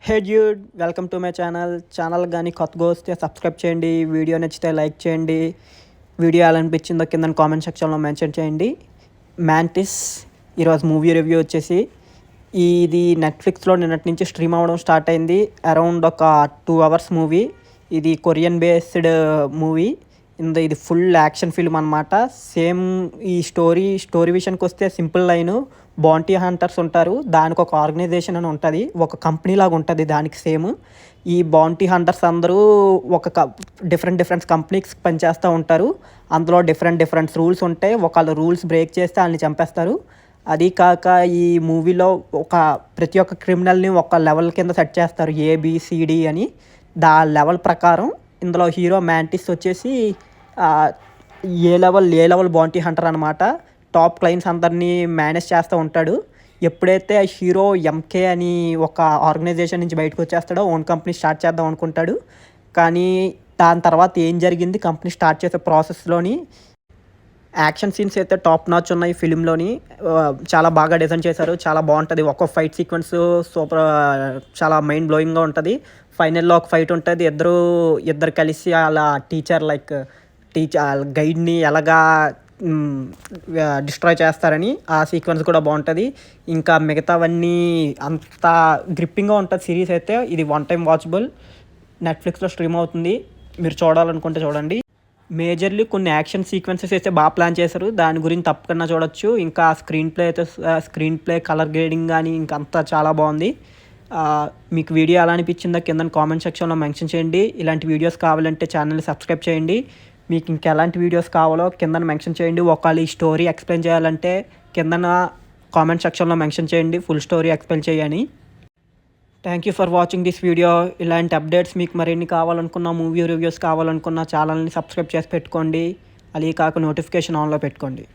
Hey dude, welcome to my channel కానీ కొత్తగా వస్తే సబ్స్క్రైబ్ చేయండి. వీడియో నచ్చితే లైక్ చేయండి. వీడియో ఎలా అనిపించిందో కింద కామెంట్ సెక్షన్లో మెన్షన్ చేయండి. మ్యాంటిస్ ఈరోజు మూవీ రివ్యూ వచ్చేసి ఇది నెట్ఫ్లిక్స్లో నిన్నటి నుంచి స్ట్రీమ్ అవ్వడం స్టార్ట్ అయింది. అరౌండ్ ఒక 2 hours మూవీ. ఇది కొరియన్ బేస్డ్ మూవీ. ఇది ఫుల్ యాక్షన్ ఫిల్మ్ అనమాట. సేమ్ ఈ స్టోరీ విషయానికి వస్తే సింపుల్ లైను, బౌంటీ హంటర్స్ ఉంటారు, దానికి ఒక ఆర్గనైజేషన్ అని ఉంటుంది, ఒక కంపెనీ లాగా ఉంటుంది దానికి సేమ్. ఈ బౌంటీ హంటర్స్ అందరూ ఒక డిఫరెంట్ కంపెనీస్ పనిచేస్తూ ఉంటారు. అందులో డిఫరెంట్ రూల్స్ ఉంటాయి. ఒకళ్ళు రూల్స్ బ్రేక్ చేస్తే వాళ్ళని చంపేస్తారు. అది కాక ఈ మూవీలో ప్రతి ఒక్క క్రిమినల్ని ఒక లెవెల్ కింద సెట్ చేస్తారు, ఏబిసిడి అని. దా లెవెల్ ప్రకారం ఇందులో హీరో మ్యాంటిస్ వచ్చేసి ఏ లెవెల్ బౌంటీ హంటర్ అనమాట. టాప్ క్లయింట్స్ అందరినీ మేనేజ్ చేస్తూ ఉంటాడు. ఎప్పుడైతే హీరో ఎంకే అని ఒక ఆర్గనైజేషన్ నుంచి బయటకు వచ్చేస్తాడో ఓన్ కంపెనీ స్టార్ట్ చేద్దాం అనుకుంటాడు. కానీ దాని తర్వాత ఏం జరిగింది, కంపెనీ స్టార్ట్ చేసే ప్రాసెస్లోని యాక్షన్ సీన్స్ అయితే టాప్ నాచ్ ఉన్నాయి ఫిలింలోని. చాలా బాగా డిజైన్ చేశారు, చాలా బాగుంటుంది. ఒక్కో ఫైట్ సీక్వెన్స్ సూపర్, చాలా మైండ్ బ్లోయింగ్గా ఉంటుంది. ఫైనల్లో ఒక ఫైట్ ఉంటుంది, ఇద్దరు కలిసి అలా టీచర్ గైడ్ని ఎలాగా డిస్ట్రాయ్ చేస్తారని ఆ సీక్వెన్స్ కూడా బాగుంటుంది. ఇంకా మిగతావన్నీ అంత గ్రిప్పింగ్గా ఉంటుంది సిరీస్ అయితే. ఇది 1 time వాచబుల్. నెట్ఫ్లిక్స్లో స్ట్రీమ్ అవుతుంది, మీరు చూడాలనుకుంటే చూడండి. మేజర్లీ కొన్ని యాక్షన్ సీక్వెన్సెస్ అయితే బాగా ప్లాన్ చేశారు, దాని గురించి తప్పకుండా చూడొచ్చు. ఇంకా స్క్రీన్ ప్లే కలర్ గ్రేడింగ్ కానీ ఇంకంతా చాలా బాగుంది. మీకు వీడియో ఎలా అనిపించిందో కింద కామెంట్ సెక్షన్లో మెన్షన్ చేయండి. ఇలాంటి వీడియోస్ కావాలంటే ఛానల్ని సబ్స్క్రైబ్ చేయండి. మీకు ఇంకా ఎలాంటి వీడియోస్ కావాలో కింద మెన్షన్ చేయండి. ఒకవేళ ఈ స్టోరీ ఎక్స్ప్లెయిన్ చేయాలంటే కింద కామెంట్ సెక్షన్లో మెన్షన్ చేయండి, ఫుల్ స్టోరీ ఎక్స్ప్లెయిన్ చేయని. Thank you for watching this video. ఇలాంటి అప్డేట్స్ మీకు మరిన్ని కావాలనుకున్న, మూవీ రివ్యూస్ కావాలనుకున్న ఛానల్ని సబ్స్క్రైబ్ చేసి పెట్టుకోండి. అది కాక నోటిఫికేషన్ ఆన్లో పెట్టుకోండి.